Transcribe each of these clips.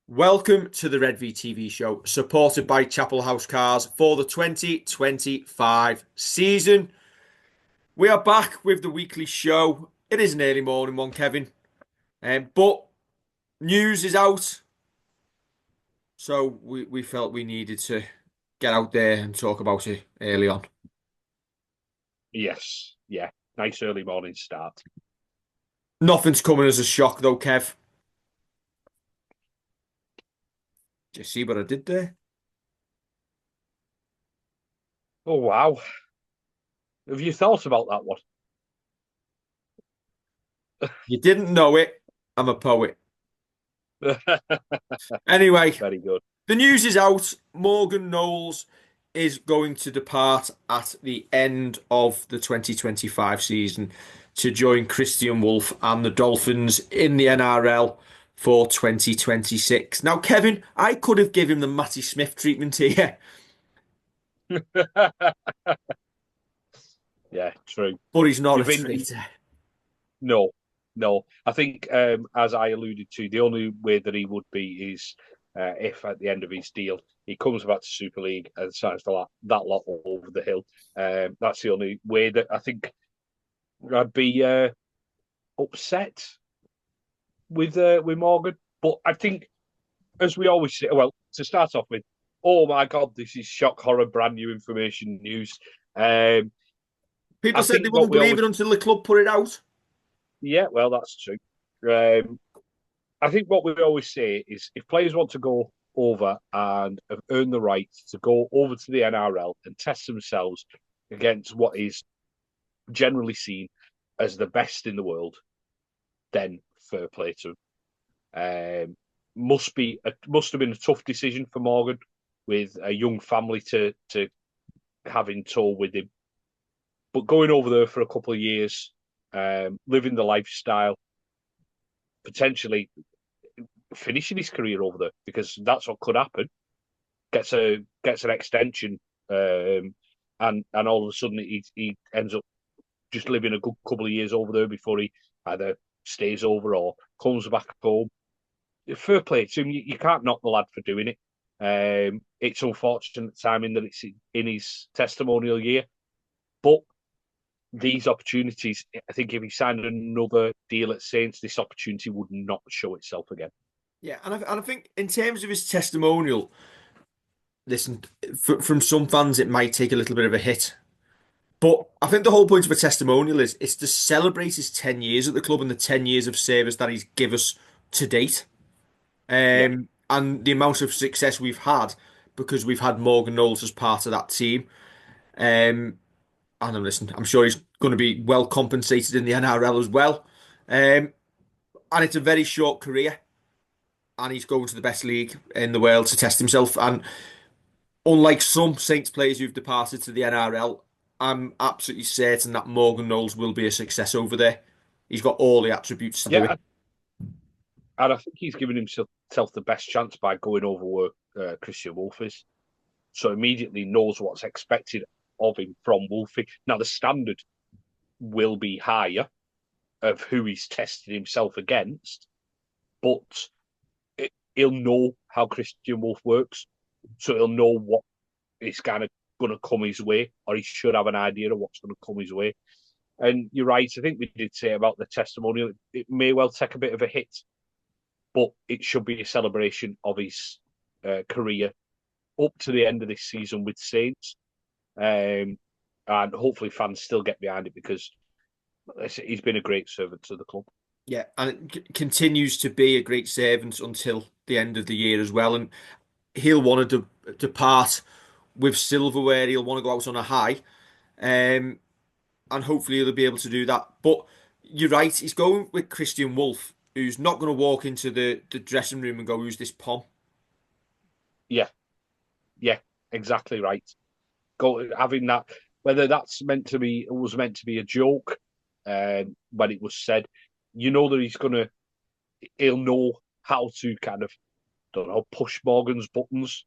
Welcome to the Redvee TV Show, supported by Chapel House Cars for the 2025 season. We are back with the weekly show. It is an early morning one, Kevin, but news is out, so we felt we needed to get out there and talk about it early on. Yes, yeah. Nice early morning start. Nothing's coming as a shock, though, Kev. Do you see what I did there? Oh wow. Have you thought about that one? You didn't know it. I'm a poet. Anyway, Very good. the news is out. Morgan Knowles is going to depart at the end of the 2025 season to join Christian Wolff and the Dolphins in the NRL for 2026. Now, Kevin, I could have given him the Matty Smith treatment here, Yeah, true. but he's not a You've been traitor. no, no. I think as I alluded to, the only way that he would be is if at the end of his deal he comes back to Super League and signs for that lot over the hill. That's the only way that I think I'd be upset with Morgan. But I think, as we always say, well, to start off with, oh my God, this is shock horror, brand new information news. Um, People I said they think what wouldn't we believe always, it until the club put it out. yeah, well, that's true. Um, I think what we always say is if players want to go over and have earned the right to go over to the NRL and test themselves against what is generally seen as the best in the world, then fair play to them. Must have been a tough decision for Morgan with a young family to have in tow with him. But going over there for a couple of years, living the lifestyle, potentially finishing his career over there because that's what could happen. Gets an extension, and all of a sudden he ends up just living a good couple of years over there before he either stays over or comes back home. Fair play to him. You can't knock the lad for doing it. It's unfortunate timing that it's in his testimonial year, but these opportunities, I think if he signed another deal at Saints, this opportunity would not show itself again. Yeah, and I think in terms of his testimonial, listen, from some fans, it might take a little bit of a hit. But I think the whole point of a testimonial is it's to celebrate his 10 years at the club and the 10 years of service that he's given us to date. Yeah, And the amount of success we've had because we've had Morgan Knowles as part of that team. And listen, I'm sure he's going to be well compensated in the NRL as well. And it's a very short career, and he's going to the best league in the world to test himself. And unlike some Saints players who've departed to the NRL, I'm absolutely certain that Morgan Knowles will be a success over there. He's got all the attributes to do yeah, it. and I think he's given himself the best chance by going over where Christian Wolff is. So immediately knows what's expected of him from Wolfie. Now the standard will be higher of who he's tested himself against, but he'll know how Christian Wolff works, so he'll know what is kind of going to come his way, or he should have an idea of what's going to come his way. And you're right. I think we did say about the testimonial. It may well take a bit of a hit, but it should be a celebration of his career up to the end of this season with Saints. And hopefully fans still get behind it because he's been a great servant to the club. Yeah, and it continues to be a great servant until the end of the year as well. And he'll want to depart with silverware. He'll want to go out on a high. Um, and hopefully he'll be able to do that. But you're right, he's going with Christian Wolff, who's not going to walk into the dressing room and go, "Who's this Pom?" Yeah, yeah, exactly right. Go having that, whether that's meant to be was meant to be a joke when it was said, you know that he'll know how to kind of don't know push Morgan's buttons,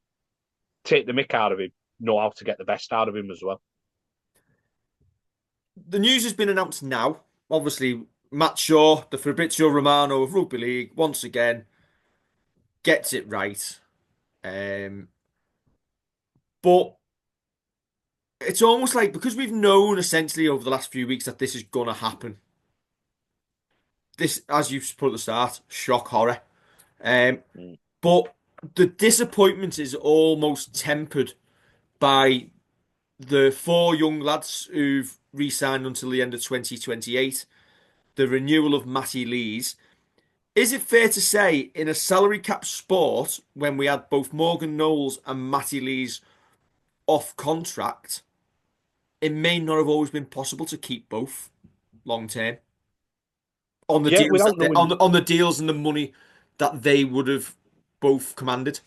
take the mick out of him, know how to get the best out of him as well. The news has been announced now. Obviously, Matt Shaw, the Fabrizio Romano of Rugby League, once again gets it right. Um, but it's almost like because we've known essentially over the last few weeks that this is gonna happen. This, as you've put at the start, shock horror. Um, Mm. but the disappointment is almost tempered by the four young lads who've re-signed until the end of 2028, the renewal of Matty Lees. Is it fair to say, in a salary cap sport, when we had both Morgan Knowles and Matty Lees off contract, it may not have always been possible to keep both long term on the Yeah, deals without that knowing. on the deals and the money that they would have both commanded?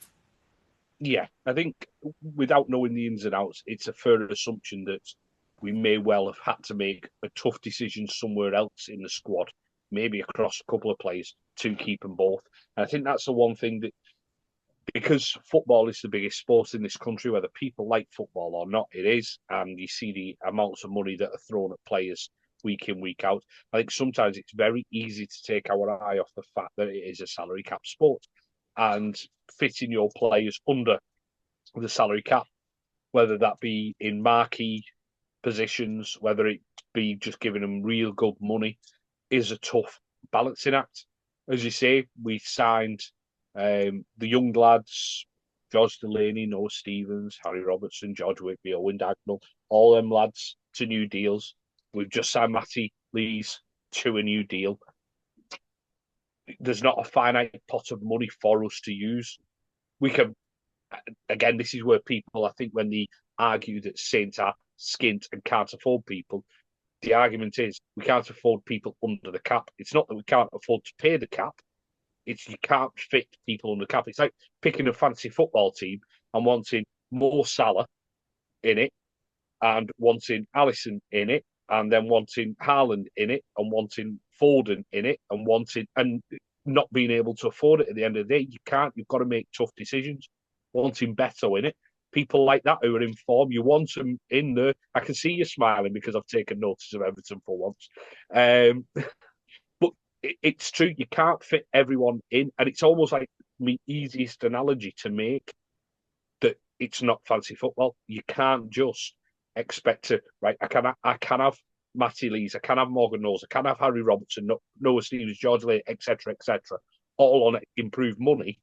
Yeah, I think without knowing the ins and outs, it's a fair assumption that we may well have had to make a tough decision somewhere else in the squad, maybe across a couple of players to keep them both. And I think that's the one thing that, because football is the biggest sport in this country, whether people like football or not, it is. And you see the amounts of money that are thrown at players week in, week out. I think sometimes it's very easy to take our eye off the fact that it is a salary cap sport and fitting your players under the salary cap, whether that be in marquee positions, whether it be just giving them real good money, is a tough balancing act. As you say, we signed the young lads, George Delaney, Noah Stevens, Harry Robertson, George Whitby, Owen Dagnall, all them lads to new deals. We've just signed Matty Lees to a new deal. There's not a finite pot of money for us to use. We can, again, this is where people, I think, when they argue that Saints are skint and can't afford people, the argument is we can't afford people under the cap. It's not that we can't afford to pay the cap. It's you can't fit people under the cap. It's like picking a fancy football team and wanting Mo Salah in it and wanting Allison in it and then wanting Haaland in it and wanting Foden in it and wanting and not being able to afford it at the end of the day. You can't. You've got to make tough decisions. Wanting Beto in it, people like that who are in form, you want them in there. I can see you smiling because I've taken notice of Everton for once. But it's true, you can't fit everyone in. And it's almost like the easiest analogy to make that it's not fancy football. You can't just expect to, right, I can have Matty Lees, I can have Morgan Knowles, I can have Harry Robertson, Noah Stevens, George Lee, etc., etc., all on improved money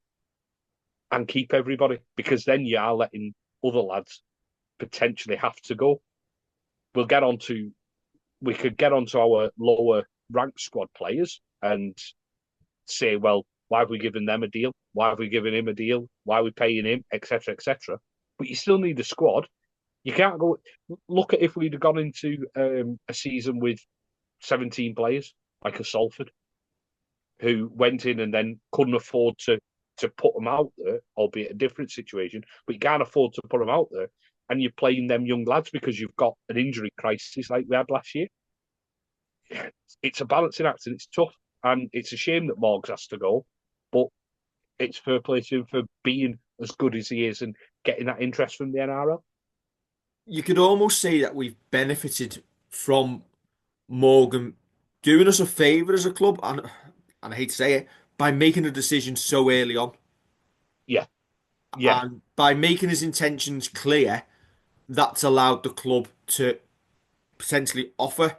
and keep everybody, because then you are letting other lads potentially have to go. We'll get on to we could get onto our lower ranked squad players and say, well, why have we given them a deal? Why have we given him a deal? Why are we paying him, etc., etc. But you still need a squad. You can't go look at if we'd have gone into a season with 17 players like a Salford, who went in and then couldn't afford to put them out there, albeit a different situation, but you can't afford to put them out there. And you're playing them young lads because you've got an injury crisis like we had last year. It's a balancing act and it's tough. And it's a shame that Morgs has to go, but it's fair play to him for being as good as he is and getting that interest from the NRL. You could almost say that we've benefited from Morgan doing us a favour as a club, and I hate to say it, by making a decision so early on, Yeah, yeah, and by making his intentions clear, that's allowed the club to potentially offer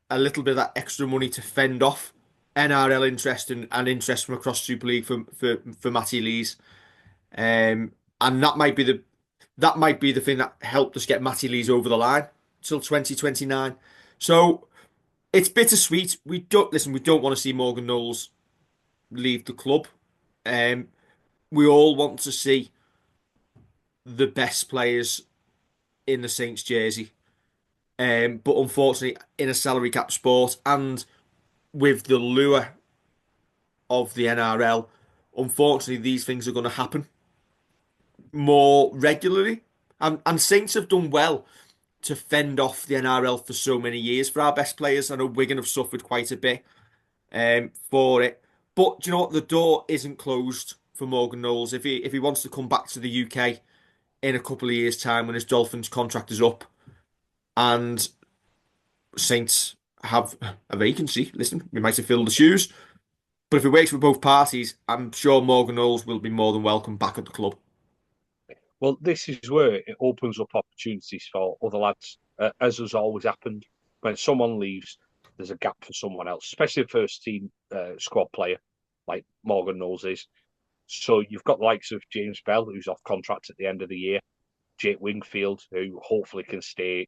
a little bit of that extra money to fend off NRL interest and interest from across Super League for Matty Lees. And that might be the thing that helped us get Matty Lees over the line till 2029. So it's bittersweet. We don't want to see Morgan Knowles leave the club. Um, we all want to see the best players in the Saints jersey. But unfortunately, in a salary cap sport and with the lure of the NRL, unfortunately, these things are going to happen more regularly. And Saints have done well to fend off the NRL for so many years for our best players. I know Wigan have suffered quite a bit for it. But do you know what? The door isn't closed for Morgan Knowles. If he wants to come back to the UK in a couple of years' time when his Dolphins contract is up and Saints have a vacancy, listen, we might have filled the shoes. But if it works for both parties, I'm sure Morgan Knowles will be more than welcome back at the club. Well, this is where it opens up opportunities for other lads, as has always happened. When someone leaves, there's a gap for someone else, especially a first team squad player like Morgan Knowles is. So you've got the likes of James Bell, who's off contract at the end of the year, Jake Wingfield, who hopefully can stay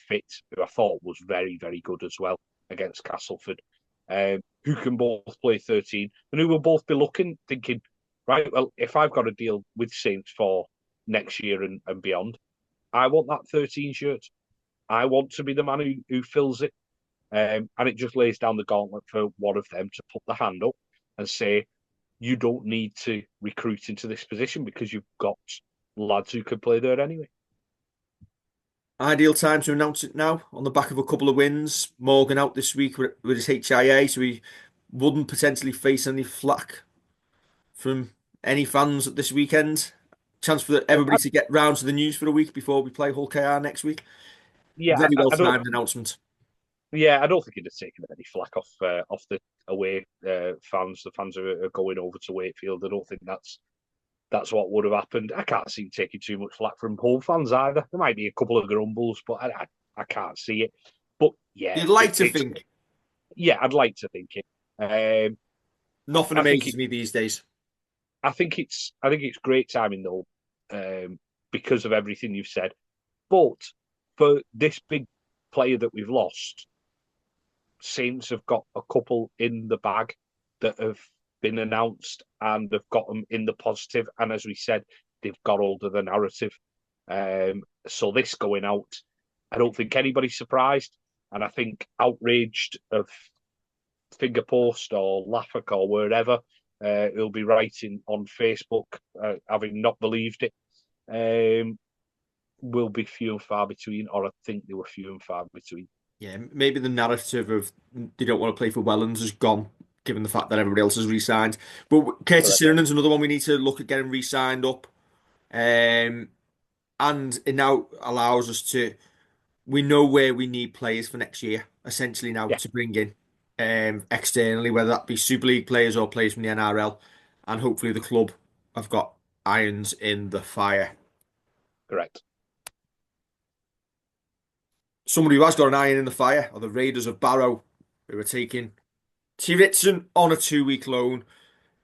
fit, who I thought was very, very good as well against Castleford, who can both play 13 and who will both be looking, thinking, right, well, if I've got a deal with Saints for next year and beyond, I want that 13 shirt. I want to be the man who fills it. And it just lays down the gauntlet for one of them to put the hand up and say, you don't need to recruit into this position because you've got lads who could play there anyway. Ideal time to announce it now on the back of a couple of wins. Morgan out this week with his HIA, so he wouldn't potentially face any flack from any fans at this weekend. Chance for everybody to get round to the news for a week before we play Hull KR next week. Yeah, Very well I don't. timed announcement. Yeah, I don't think he'd have taken any flack off the away fans. The fans are going over to Wakefield. I don't think that's what would have happened. I can't see him taking too much flack from home fans either. There might be a couple of grumbles, but I can't see it. But yeah, You'd like to think. Yeah, I'd like to think it. Nothing I think amazes me these days. I think it's great timing though, because of everything you've said. But for this big player that we've lost, Saints have got a couple in the bag that have been announced and they've got them in the positive. And as we said, they've got hold of the narrative. So this going out, I don't think anybody's surprised. And I think outraged of Fingerpost or Laffock or wherever who'll be writing on Facebook, having not believed it, will be few and far between, or I think they were few and far between. Yeah, maybe the narrative of they don't want to play for Wellens has gone, given the fact that everybody else has re-signed. But Curtis Correct. Sirenan's another one we need to look at getting re-signed up. And it now allows us to, we know where we need players for next year, essentially now Yeah, to bring in externally, whether that be Super League players or players from the NRL. And hopefully the club have got irons in the fire. correct. Somebody who has got an iron in the fire are the Raiders of Barrow, who are taking Ritson on a 2-week loan.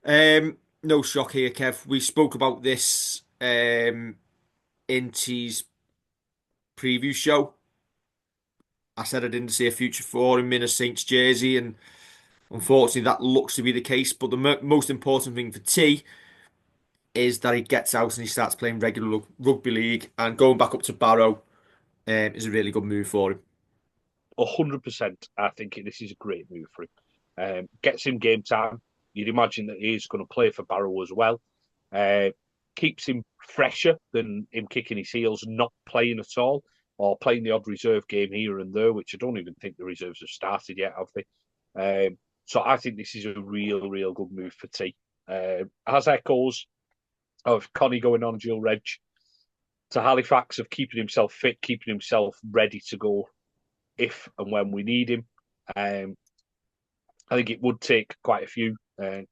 No shock here, Kev. We spoke about this in T's preview show. I said I didn't see a future for him in a Saints jersey, and unfortunately that looks to be the case. But the most important thing for T is that he gets out and he starts playing regular rugby league, and going back up to Barrow is a really good move for him. 100%. I think this is a great move for him. Gets him game time. You'd imagine that he's going to play for Barrow as well. Keeps him fresher than him kicking his heels, not playing at all, or playing the odd reserve game here and there, which I don't even think the reserves have started yet, have they? So I think this is a real, real good move for T. Has echoes of Connie going on dual reg to Halifax, of keeping himself fit, keeping himself ready to go if and when we need him. I think it would take quite a few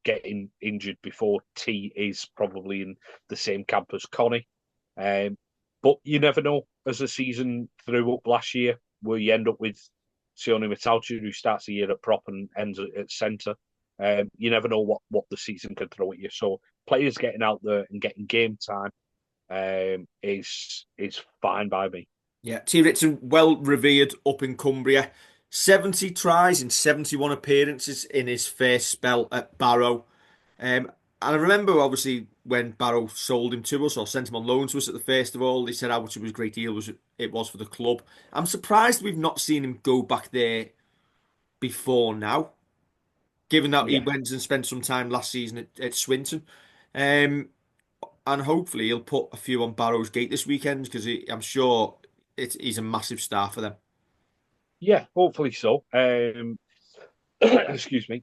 getting injured before T is probably in the same camp as Connie. But you never know. As the season threw up last year, where you end up with Sione Metalchi, who starts the year at prop and ends at centre, you never know what the season can throw at you. So players getting out there and getting game time is fine by me. Yeah, T. Ritson, well revered up in Cumbria. 70 tries in 71 appearances in his first spell at Barrow. And I remember, obviously, when Barrow sold him to us or sent him on loan to us at the first of all, they said how much it was a great deal it was for the club. I'm surprised we've not seen him go back there before now, given that he Yeah, went and spent some time last season at Swinton. Um, and hopefully he'll put a few on Barrow's gate this weekend because I'm sure he's a massive star for them. yeah, hopefully so. Excuse me.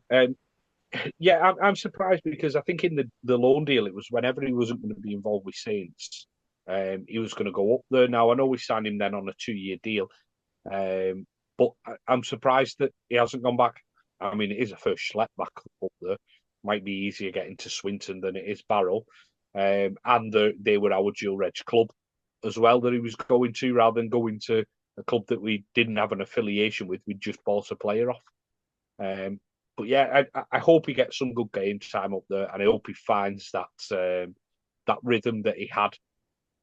Yeah, I'm surprised because I think in the loan deal it was whenever he wasn't going to be involved with Saints, he was going to go up there. Now I know we signed him then on a 2-year deal, but I'm surprised that he hasn't gone back. I mean, it is a first schlep back up there, might be easier getting to Swinton than it is Barrow. And they were our dual reg club as well that he was going to, rather than going to a club that we didn't have an affiliation with. We just bought a player off. But yeah, I hope he gets some good game time up there, and I hope he finds that rhythm that he had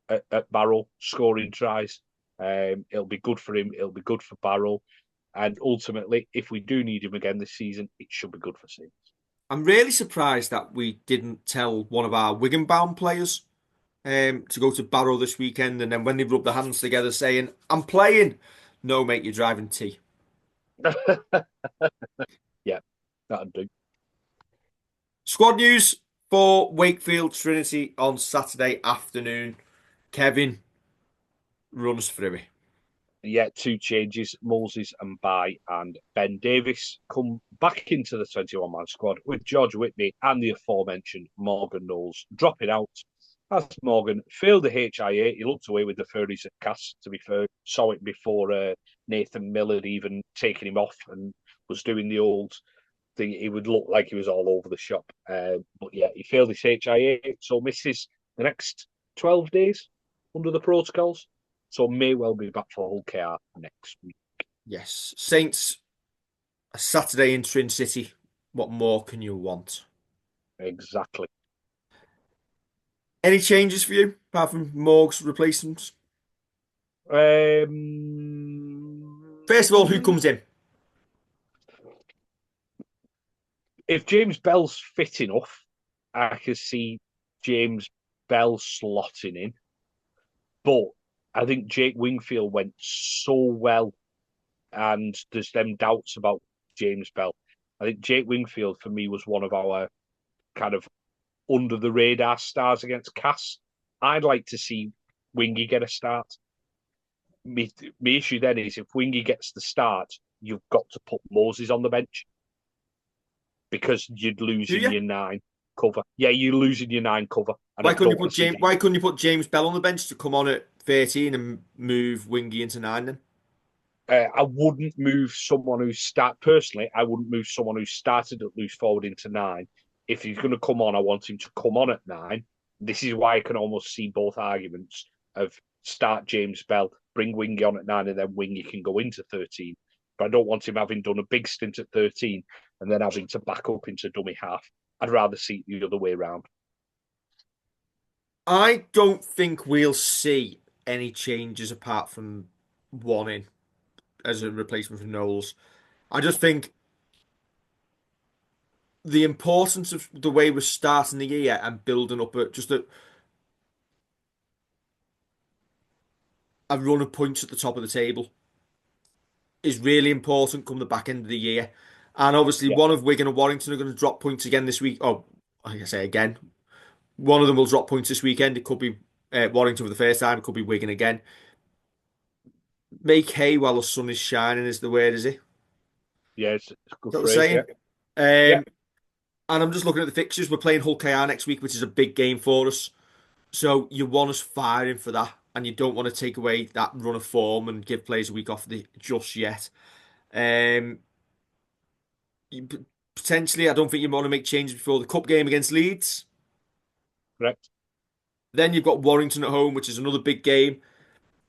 at Barrow, scoring tries. It'll be good for him. It'll be good for Barrow. And ultimately, if we do need him again this season, it should be good for Saints. I'm really surprised that we didn't tell one of our Wigan-bound players to go to Barrow this weekend, and then when they rubbed their hands together saying, "I'm playing," no, mate, you're driving tea. Yeah, that'd do. Squad news for Wakefield Trinity on Saturday afternoon. Kevin, runs through it. Yeah, 2 changes. Moses and Bai and Ben Davis come back into the 21-man squad with George Whitney and the aforementioned Morgan Knowles dropping out. As Morgan failed the HIA, he looked away with the furries at Cass, to be fair. Saw it before Nathan Miller had even taken him off and was doing the old thing. He would look like he was all over the shop. But yeah, he failed his HIA, so misses the next 12 days under the protocols. So may well be back for Hull KR next week. Yes. Saints, a Saturday in Trin City. What more can you want? Exactly. Any changes for you, apart from Morg's replacements? First of all, who comes in? If James Bell's fit enough, I can see James Bell slotting in. But I think Jake Wingfield went so well, and there's them doubts about James Bell. I think Jake Wingfield, for me, was one of our kind of under the radar stars against Cass. I'd like to see Wingy get a start. My issue then is if Wingy gets the start, you've got to put Moses on the bench because you'd lose in your 9 cover. Yeah, you're losing your 9 cover. And why couldn't you put James Bell on the bench to come on at 13 and move Wingy into 9 then? I wouldn't move someone who personally. I wouldn't move someone who started at loose forward into 9. If he's going to come on, I want him to come on at 9. This is why I can almost see both arguments of start James Bell, bring Wingy on at 9, and then Wingy can go into 13. But I don't want him having done a big stint at 13 and then having to back up into dummy half. I'd rather see it the other way around. I don't think we'll see any changes apart from one in as a replacement for Knowles. I just think the importance of the way we're starting the year and building up a run of points at the top of the table is really important come the back end of the year. And obviously, one of Wigan and Warrington are going to drop points again this week. Oh, like I say again, one of them will drop points this weekend. It could be Warrington for the first time. It could be Wigan again. Make hay while the sun is shining is the word, is it? Yeah, it's a good Is that phrase. the saying? Yeah. And I'm just looking at the fixtures. We're playing Hull KR next week, which is a big game for us. So you want us firing for that, and you don't want to take away that run of form and give players a week off just yet. Potentially, I don't think you want to make changes before the cup game against Leeds. Correct. Then you've got Warrington at home, which is another big game.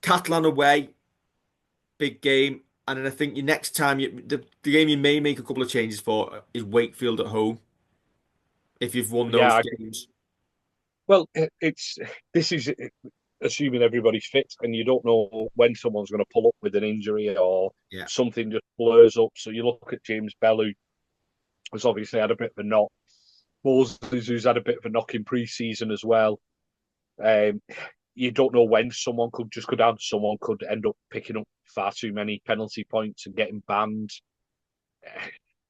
Catalan away, big game. And then I think your next time, the game you may make a couple of changes for is Wakefield at home. If you've won those games. Well, this is assuming everybody's fit, and you don't know when someone's going to pull up with an injury or something just blurs up. So you look at James Bell, who has obviously had a bit of a knock. Moses, who's had a bit of a knock in pre-season as well. You don't know when someone could just go down. Someone could end up picking up far too many penalty points and getting banned.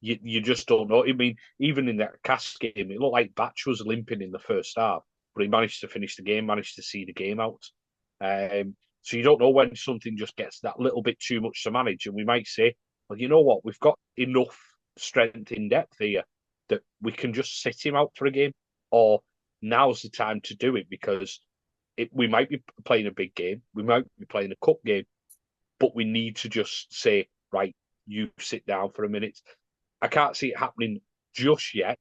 You just don't know. I mean, even in that Cass game, it looked like Batch was limping in the first half, but he managed to finish the game, managed to see the game out. So you don't know when something just gets that little bit too much to manage. And we might say, well, you know what? We've got enough strength in depth here that we can just sit him out for a game, or now's the time to do it because we might be playing a big game, we might be playing a cup game, but we need to just say, right, you sit down for a minute. I can't see it happening just yet,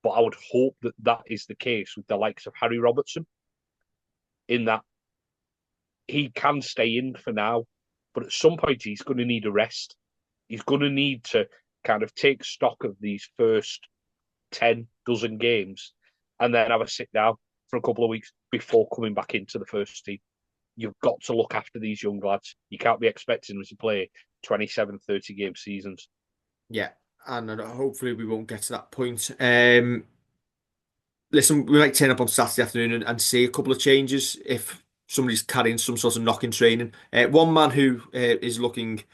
But I would hope that that is the case with the likes of Harry Robertson, in that he can stay in for now, but at some point he's going to need a rest. He's going to need to kind of take stock of these first 10 dozen games and then have a sit down for a couple of weeks before coming back into the first team. You've got to look after these young lads. You can't be expecting them to play 27, 30 game seasons. Yeah, and hopefully we won't get to that point. Listen, we might turn up on Saturday afternoon and see a couple of changes if somebody's carrying some sort of knock in training. One man who is looking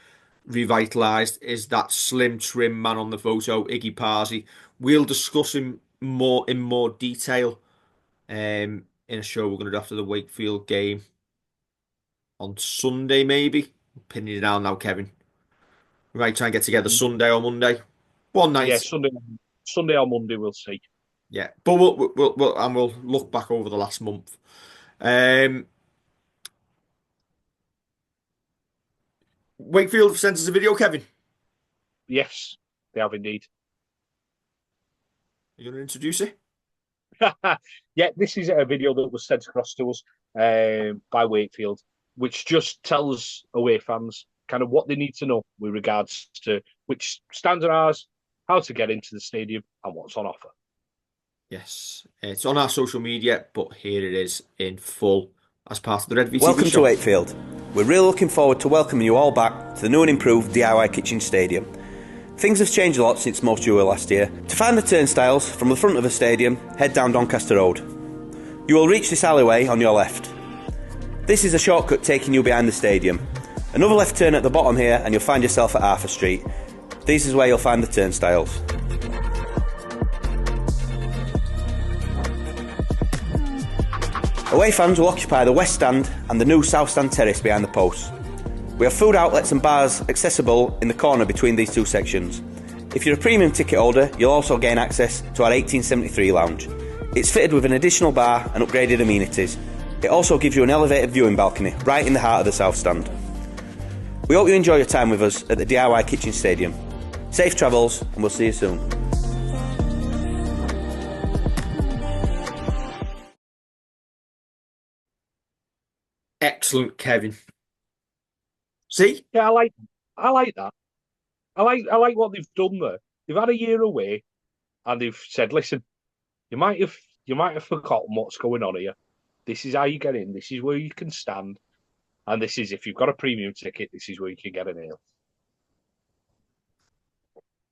revitalised is that slim, trim man on the photo, Iggy Parsi. We'll discuss him in more detail in a show we're going to do after the Wakefield game on Sunday, maybe. Pinning it down now, Kevin. We might try and get together Sunday or Monday. One night. Yeah, Sunday or Monday, we'll see. Yeah, but we'll look back over the last month. Wakefield sent us a video, Kevin. Yes, they have indeed. Are you going to introduce it? Yeah, this is a video that was sent across to us by Wakefield, which just tells away fans kind of what they need to know with regards to which stands are ours, how to get into the stadium, and what's on offer. Yes, it's on our social media, but here it is in full as part of the Redvee TV Welcome Show. to Wakefield. We're really looking forward to welcoming you all back to the new and improved DIY Kitchen Stadium. Things have changed a lot since most of you were last year. To find the turnstiles from the front of the stadium, head down Doncaster Road. You will reach this alleyway on your left. This is a shortcut taking you behind the stadium. Another left turn at the bottom here and you'll find yourself at Arthur Street. This is where you'll find the turnstiles. Away fans will occupy the west stand and the new south stand terrace behind the posts. We have food outlets and bars accessible in the corner between these two sections. If you're a premium ticket holder, you'll also gain access to our 1873 lounge. It's fitted with an additional bar and upgraded amenities. It also gives you an elevated viewing balcony right in the heart of the south stand. We hope you enjoy your time with us at the DIY Kitchen Stadium. Safe travels and we'll see you soon. Excellent, Kevin. See? Yeah, I like that. I like what they've done there. They've had a year away, and they've said, "Listen, you might have forgotten what's going on here. This is how you get in. This is where you can stand, and this is if you've got a premium ticket. This is where you can get an ale."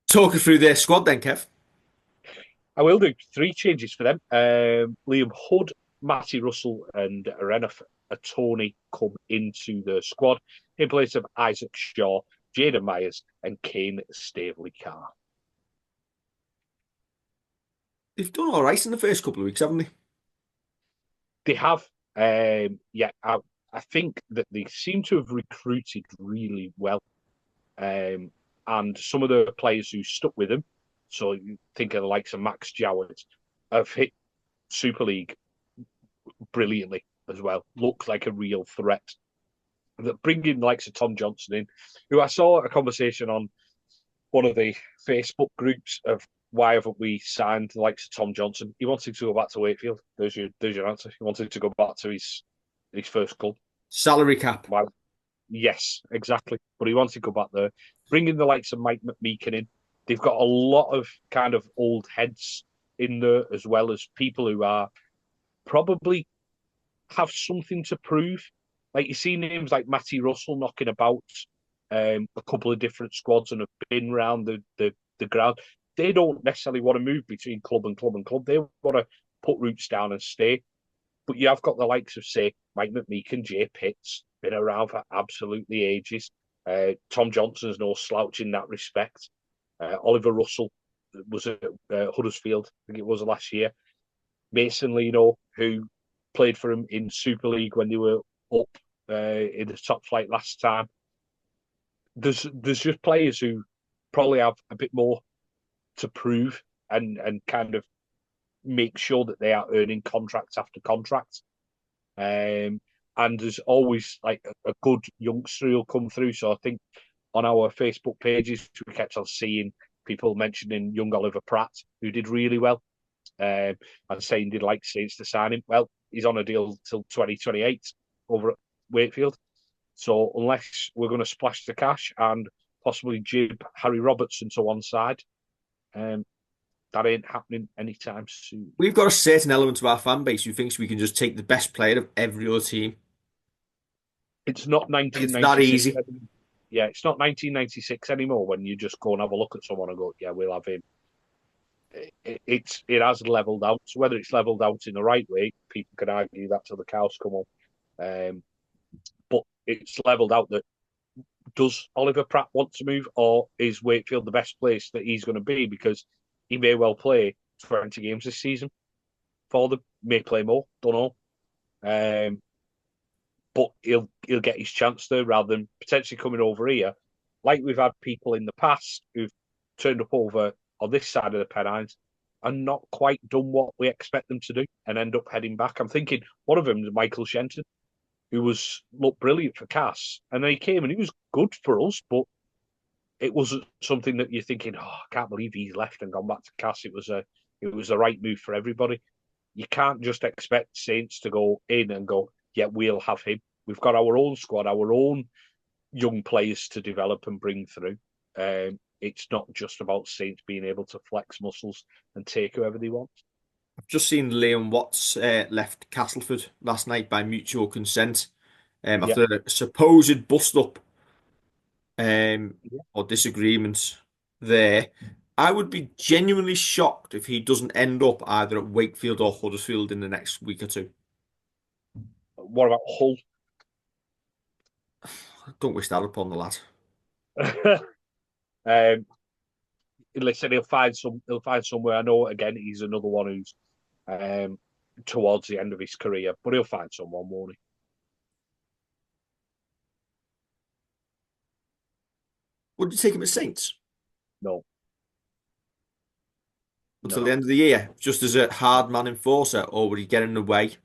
Talk us through their squad then, Kev. I will do 3 changes for them. Liam Hood, Matty Russell, and Reneth Tony come into the squad in place of Isaac Shaw, Jaden Myers, and Kane Staveley-Carr. They've done all right in the first couple of weeks, haven't they? They have. Yeah, I think that they seem to have recruited really well. And some of the players who stuck with them, so you think of the likes of Max Jowett, have hit Super League brilliantly as well. Looks like a real threat. That bringing the likes of Tom Johnson in, who I saw a conversation on one of the Facebook groups of why haven't we signed the likes of Tom Johnson? He wanted to go back to Wakefield. There's your answer. He wanted to go back to his first club. Salary cap. Why? Yes, exactly. But he wanted to go back there. Bringing the likes of Mike McMeekin in. They've got a lot of kind of old heads in there, as well as people who are probably have something to prove. Like you see names like Matty Russell knocking about a couple of different squads and have been around the ground. They don't necessarily want to move between club and club and club. They want to put roots down and stay. But you have got the likes of, say, Mike McMeekin, Jay Pitts, been around for absolutely ages. Tom Johnson's no slouch in that respect. Oliver Russell was at Huddersfield, I think it was last year. Mason Leno, who played for him in Super League when they were up in the top flight last time. There's just players who probably have a bit more to prove and kind of make sure that they are earning contract after contract. And there's always like a good youngster who'll come through. So I think on our Facebook pages, we kept on seeing people mentioning young Oliver Pratt, who did really well and saying they'd like Saints to sign him. Well, he's on a deal till 2028 over at Wakefield. So unless we're going to splash the cash and possibly jib Harry Robertson to one side, that ain't happening anytime soon. We've got a certain element of our fan base who thinks we can just take the best player of every other team. It's not 1996. It's that easy. Yeah, it's not 1996 anymore when you just go and have a look at someone and go, yeah, we'll have him. It has leveled out. So whether it's leveled out in the right way, people can argue that till the cows come home. But it's leveled out that does Oliver Pratt want to move, or is Wakefield the best place that he's going to be? Because he may well play 20 games this season for them, may play more, don't know. But he'll get his chance there rather than potentially coming over here. Like we've had people in the past who've turned up over on this side of the Pennines and not quite done what we expect them to do and end up heading back. I'm thinking one of them is Michael Shenton, who looked brilliant for Cass. And then he came and he was good for us, but it wasn't something that you're thinking, oh, I can't believe he's left and gone back to Cass. It was the right move for everybody. You can't just expect Saints to go in and go, yeah, we'll have him. We've got our own squad, our own young players to develop and bring through. It's not just about Saints being able to flex muscles and take whoever they want. I've just seen Liam Watts left Castleford last night by mutual consent after a supposed bust-up or disagreement there. I would be genuinely shocked if he doesn't end up either at Wakefield or Huddersfield in the next week or two. What about Hull? Don't wish that upon the lad. Listen, he'll find somewhere. I know again he's another one who's towards the end of his career, but he'll find someone, won't he? Would you take him at Saints? No. Until the end of the year, just as a hard man enforcer, or would he get in the way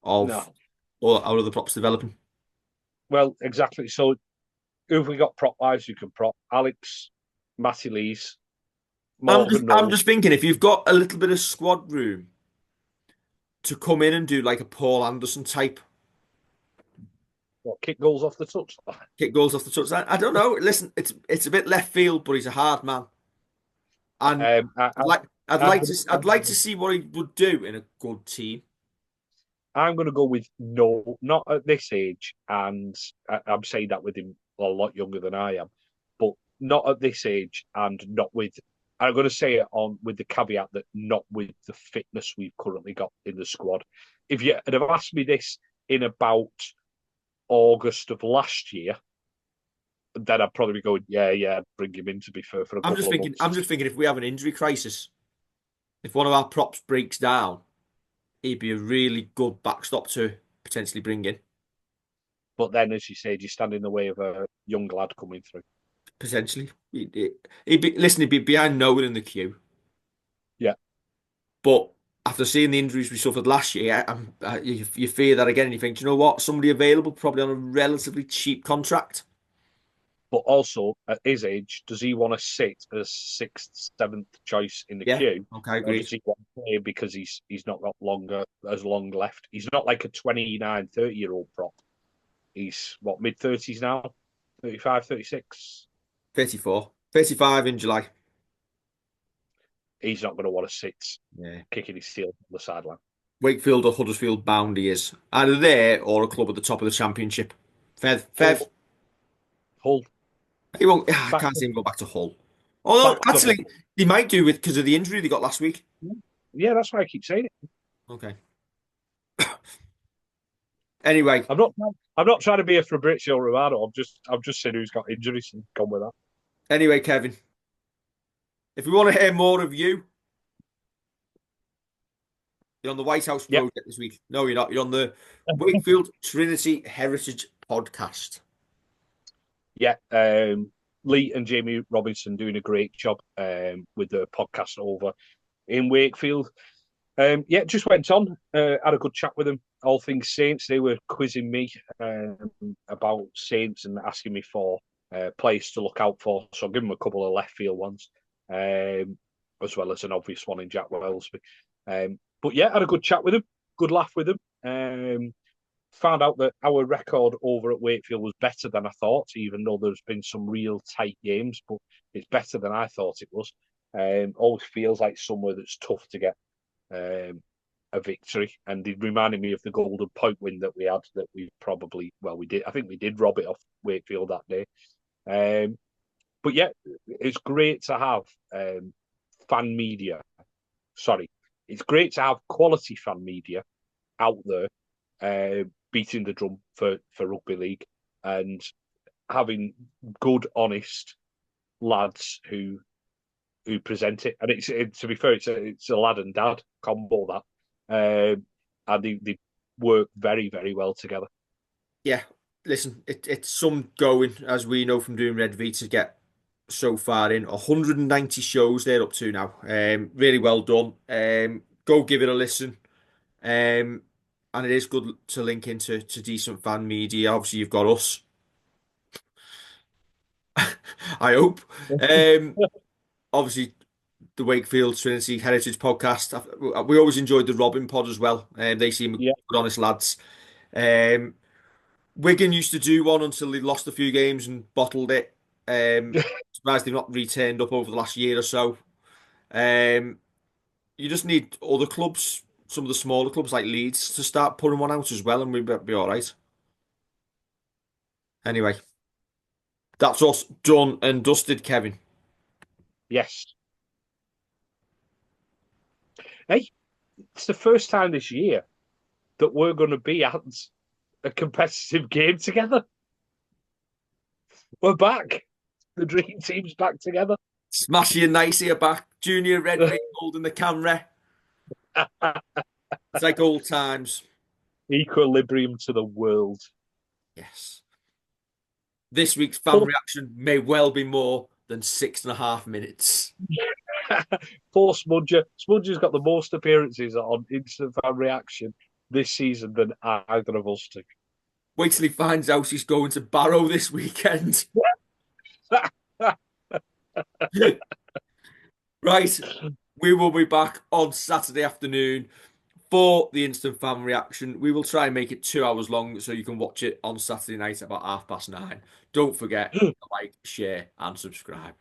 of or our other props developing? Well, exactly. So, who have we got prop-wise who can prop? Alex, Matty Lees, Morgan Knowles. I'm just thinking, if you've got a little bit of squad room to come in and do like a Paul Anderson type. What, kick goals off the touchline? Kick goals off the touchline. I don't know. Listen, it's a bit left field, but he's a hard man. And I'd like to see what he would do in a good team. I'm going to go with no, not at this age, and I'm saying that with him a lot younger than I am, but not at this age, and not with. I'm going to say it with the caveat that not with the fitness we've currently got in the squad. If you had have asked me this in about August of last year, then I'd probably be going, yeah, bring him in to be fair for a couple of months. I'm just thinking if we have an injury crisis, if one of our props breaks down, he'd be a really good backstop to potentially bring in. But then, as you said, you stand in the way of a young lad coming through. Potentially. He'd be behind Nolan in the queue. Yeah. But after seeing the injuries we suffered last year, you fear that again and you think, do you know what? Somebody available, probably on a relatively cheap contract. But also, at his age, does he want to sit as sixth, seventh choice in the queue? Okay, agreed. Or does he want to play because he's not got as long left? He's not like a 29, 30-year-old prop. He's, mid-30s now? 35, 36? 34. 35 in July. He's not going to want to sit kicking his heel on the sideline. Wakefield or Huddersfield bound he is. Either there or a club at the top of the championship. Fev. Hull. He won't. I can't see him go back to Hull. Although, actually, he might do it because of the injury they got last week. Yeah, that's why I keep saying it. Okay. Anyway, I'm not trying to be a Fabrizio Romano. I'm just saying who's got injuries and gone with that. Anyway, Kevin, if we want to hear more of you, you're on the White House Project this week. No, you're not. You're on the Wakefield Trinity Heritage Podcast. Yeah, Lee and Jamie Robinson doing a great job with the podcast over in Wakefield. Just went on, had a good chat with them. All things Saints. They were quizzing me about Saints and asking me for players to look out for. So I'll give them a couple of left field ones. as well as an obvious one in Jack Wellesby. But yeah, had a good chat with him, good laugh with him. Found out that our record over at Wakefield was better than I thought, even though there's been some real tight games, but it's better than I thought it was. Always feels like somewhere that's tough to get a victory, and it reminded me of the Golden Point win that we had. That we did. I think we did rob it off Wakefield that day. But yeah, it's great to have fan media. Sorry, it's great to have quality fan media out there beating the drum for rugby league and having good, honest lads who present it. And to be fair, it's a lad and dad combo that. And they work very, very well together. Yeah, listen, it's some going, as we know from doing Redvee, to get so far in. 190 shows they're up to now. Really well done. Go give it a listen. And it is good to link into decent fan media. Obviously, you've got us. I hope. Obviously, the Wakefield Trinity Heritage podcast. We always enjoyed the Robin pod as well. They seem good, honest lads. Wigan used to do one until they lost a few games and bottled it. Surprised they've not returned up over the last year or so. You just need other clubs, some of the smaller clubs like Leeds, to start putting one out as well, and we'll be all right. Anyway, that's us done and dusted, Kevin. Yes. Hey, it's the first time this year that we're going to be at a competitive game together. We're back. The dream team's back together. Smashy and Nicey are back. Junior Redvee holding the camera. It's like old times. Equilibrium to the world. Yes. This week's fan reaction may well be more than 6.5 minutes. Poor Smudger. Smudger's got the most appearances on instant fan reaction this season than either of us do. Wait till he finds out he's going to Barrow this weekend. Right. We will be back on Saturday afternoon for the instant fan reaction. We will try and make it 2 hours long so you can watch it on Saturday night at about 9:30. Don't forget to like, share, and subscribe.